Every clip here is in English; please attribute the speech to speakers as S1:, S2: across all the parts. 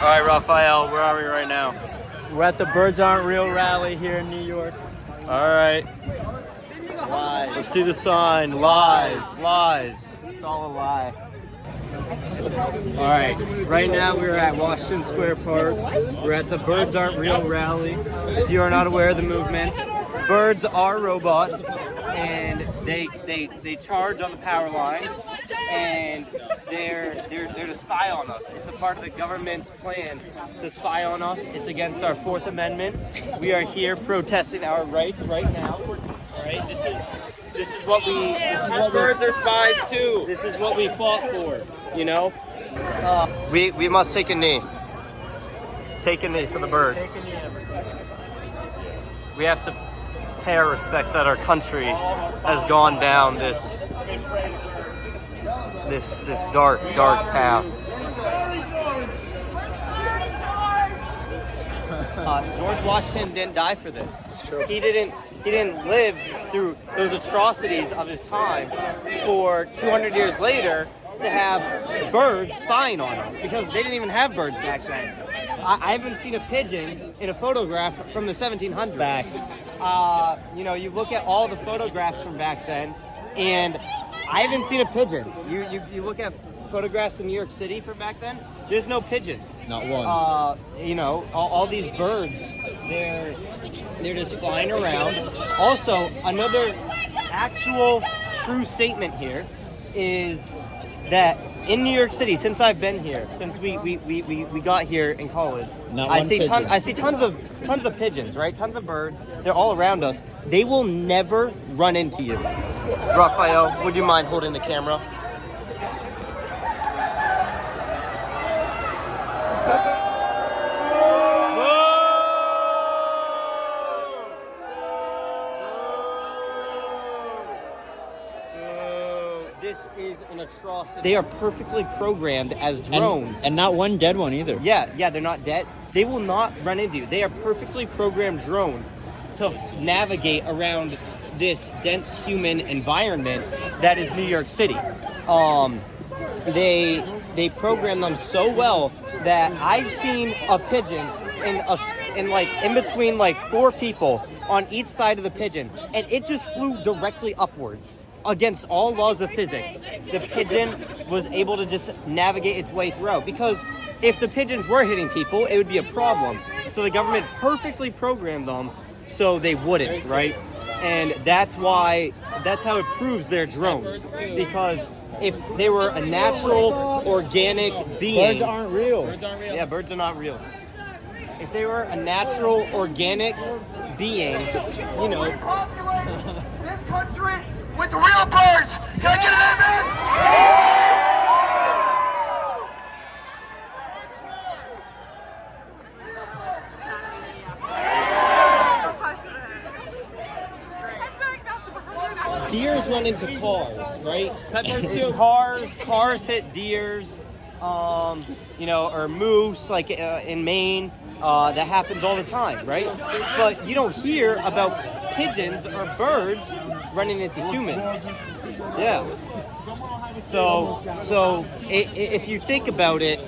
S1: right, Rafael, where are we right now?
S2: We're at the Birds Aren't Real rally here in New York.
S1: All right.
S2: Lies.
S1: Let's see the sign. Lies. Lies.
S2: It's all a lie. All right. Right now we're at Washington Square Park. We're at the Birds Aren't Real rally. If you are not aware of the movement, birds are robots, and they charge on the power lines, and they're to spy on us. It's a part of the government's plan to spy on us. It's against our Fourth Amendment. We are here protesting our rights right now. All right. This is what birds are spies too. This is what we fought for. You know.
S1: We must take a knee. Take a knee for the birds. We have to pay our respects that our country has gone down this dark path.
S2: George Washington didn't die for this. It's true. He didn't live through those atrocities of his time for 200 years later to have birds spying on us, because they didn't even have birds back then. I haven't seen a pigeon in a photograph from the 1700s.
S1: Facts.
S2: You look at all the photographs from back then, and I haven't seen a pigeon. You look at photographs in New York City from back then, there's no pigeons.
S1: Not one.
S2: All these birds, they're just flying around. Also, another actual true statement here is that in New York City, since I've been here, since we got here in college, I see tons of pigeons, right? Tons of birds. They're all around us. They will never run into you.
S1: Rafael, would you mind holding the camera?
S2: This is an atrocity. They are perfectly programmed as drones.
S3: And not one dead one either.
S2: Yeah, they're not dead. They will not run into you. They are perfectly programmed drones to navigate around this dense human environment that is New York City. They program them so well that I've seen a pigeon in between like four people on each side of the pigeon, and it just flew directly upwards. Against all laws of physics, the pigeon was able to just navigate its way throughout, because if the pigeons were hitting people, it would be a problem. So the government perfectly programmed them so they wouldn't, right? And that's how it proves they're drones, because if they were a natural, organic being...
S3: Birds aren't real.
S2: Yeah, birds are not real. If they were a natural, organic being,
S4: This country with real birds. Can I get an
S2: amen? Deers run into cars, right? Cars hit deers, or moose, like in Maine. That happens all the time, right? But you don't hear about pigeons or birds running into humans. Yeah. So if you think about it,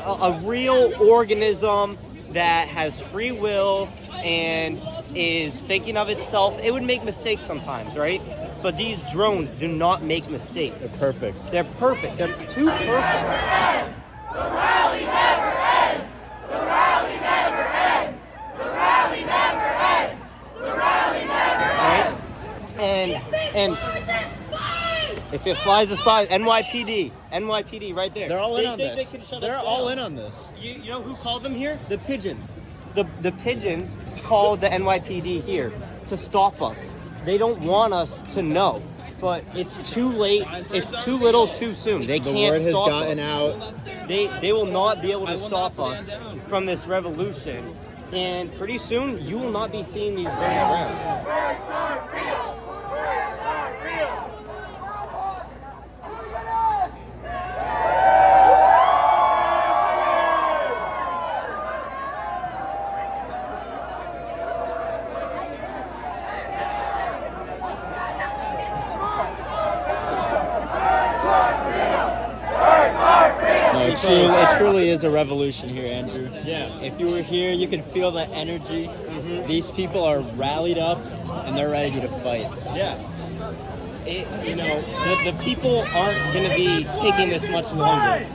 S2: a real organism that has free will and is thinking of itself, it would make mistakes sometimes, right? But these drones do not make mistakes.
S3: They're perfect.
S2: They're perfect. They're too perfect.
S4: The rally never ends. The rally never ends. The rally never ends. The rally never ends.
S2: And if it flies a spy, NYPD right there.
S3: They're all in on this.
S2: They can shut
S3: They're
S2: us
S3: all
S2: down.
S3: in on this.
S2: You know who called them here? The pigeons. The pigeons called the NYPD here to stop us. They don't want us to know, but it's too late. It's too little, too soon. They can't stop us.
S3: The word has gotten out.
S2: They will not be able to stop us from this revolution, and pretty soon you will not be seeing these birds around.
S4: Birds aren't real. Birds aren't real.
S3: It truly is a revolution here, Andrew.
S2: Yeah.
S3: If you were here, you can feel the energy. These people are rallied up, and they're ready to fight.
S2: Yeah. The people aren't going to be taking this much longer.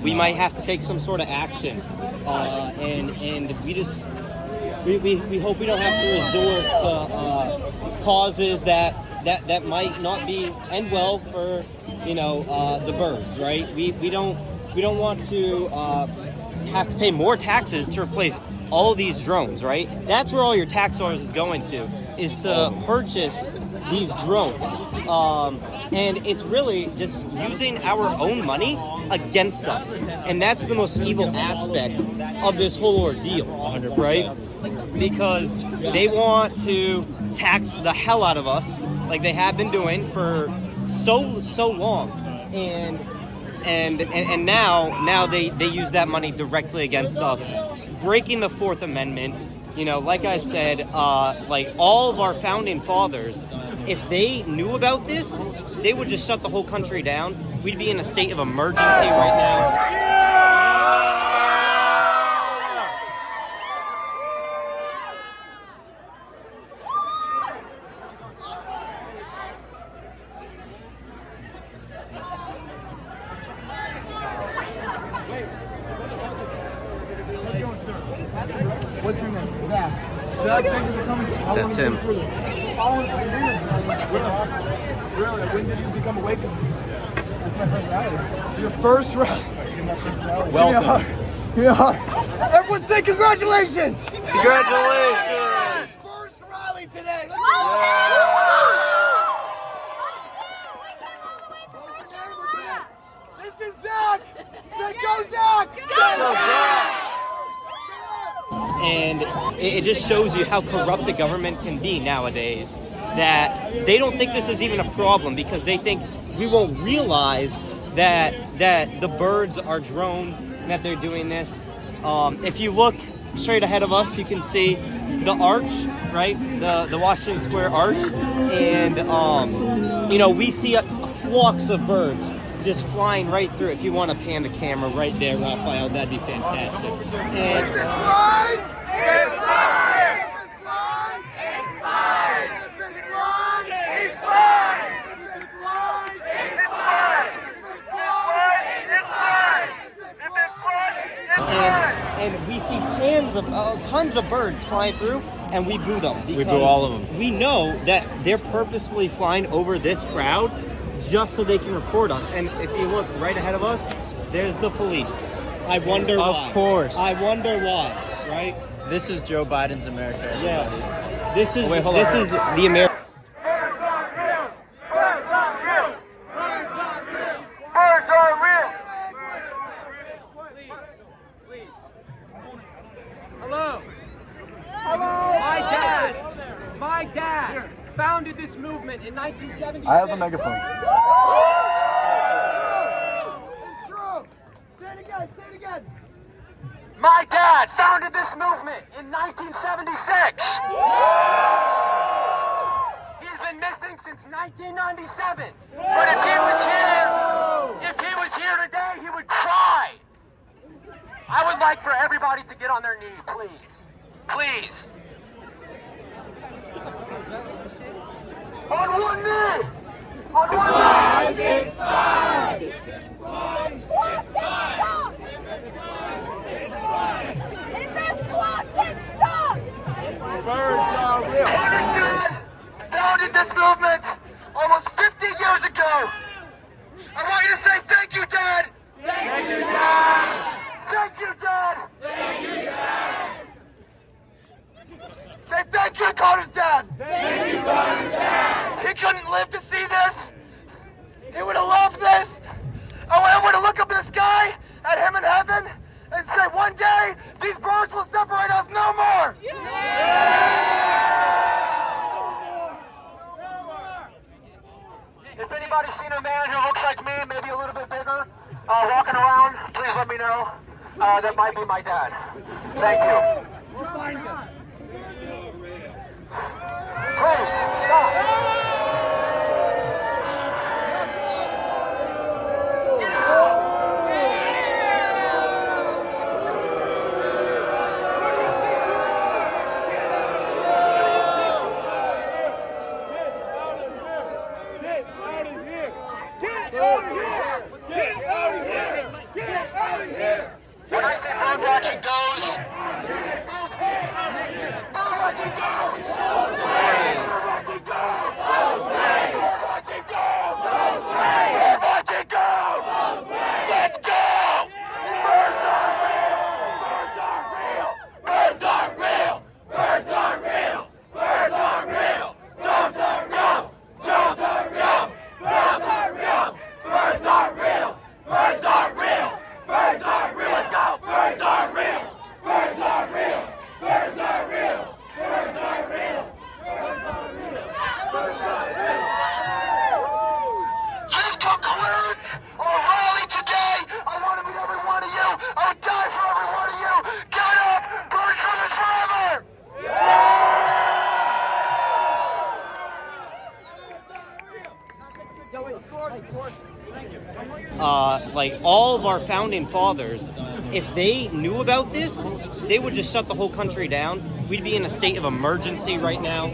S2: We might have to take some sort of action, and we hope we don't have to resort to causes that might not end well for the birds, right? We don't want to have to pay more taxes to replace all of these drones, right? That's where all your tax dollars is going to, is to purchase these drones. And it's really just using our own money against us. And that's the most evil aspect of this whole ordeal, 100%. Right? Because they want to tax the hell out of us like they have been doing for so long. And now they use that money directly against us, breaking the Fourth Amendment. Like I said, like all of our founding fathers, if they knew about this, they would just shut the whole country down. We'd be in a state of emergency right now.
S5: What's your name? Zach. Zach, thank you for coming.
S1: That's him.
S5: Really? When did you become awakened? That's my first rally. Your first rally? Welcome. Yeah. Everyone say congratulations!
S1: Congratulations!
S5: First rally today! This is Zach! Say go Zach! Go Zach!
S2: And it just shows you how corrupt the government can be nowadays, that they don't think this is even a problem because they think we won't realize that the birds are drones and that they're doing this. If you look straight ahead of us, you can see the arch, right? The Washington Square Arch. And, we see flocks of birds just flying right through. If you want to pan the camera right there, Rafael, that'd be fantastic. And and we see tons of birds flying through, and we boo them.
S3: We boo all of them.
S2: We know that they're purposefully flying over this crowd just so they can report us. And if you look right ahead of us, there's the police. I wonder why.
S3: Of course.
S2: I wonder why, right?
S3: This is Joe Biden's America. Everybody.
S2: Yeah. This is the American.
S6: My dad founded this movement in 1976.
S5: I have a megaphone. It's true. Say it again. Say it again.
S6: My dad founded this movement in 1976. He's been missing since 1997. But if he was here today, he would cry. I would like for everybody to get on their knees, please. Please. On one knee! On one knee! It's fine! It's fine!
S5: Birds are real.
S6: My dad founded this movement almost 50 years ago. I want you to say thank you, Dad!
S5: Thank you, Dad.
S6: Thank you, Dad!
S5: Thank you, Dad.
S6: Say thank you to Carter's dad!
S5: Thank you, Dad.
S6: He couldn't live to see this. He would have loved this. I would have looked up in the sky at him in heaven and said, one day, these birds will separate us no more. If anybody's seen a man who looks like me, maybe a little bit bigger, walking around, please let me know. That might be my dad. Thank you. Please, stop. when I say bird watching goes, bird watching goes. Bird watching goes. Bird watching goes. Bird watching goes. Let's go. Birds are real. Birds are real. Birds are real. Birds are real. Birds are real. Doves are yum. Doves are yum. Doves are yum. Birds are real. Birds are real. Birds are real. Let's go. Birds are real. Birds are real. Birds are real. Birds are real. Birds are real. Birds are real. This concludes our rally today. I want to meet every one of you. I would die for every one of you. Get up. Birds Brothers forever.
S2: Like all of our founding fathers, if they knew about this, they would just shut the whole country down. We'd be in a state of emergency right now.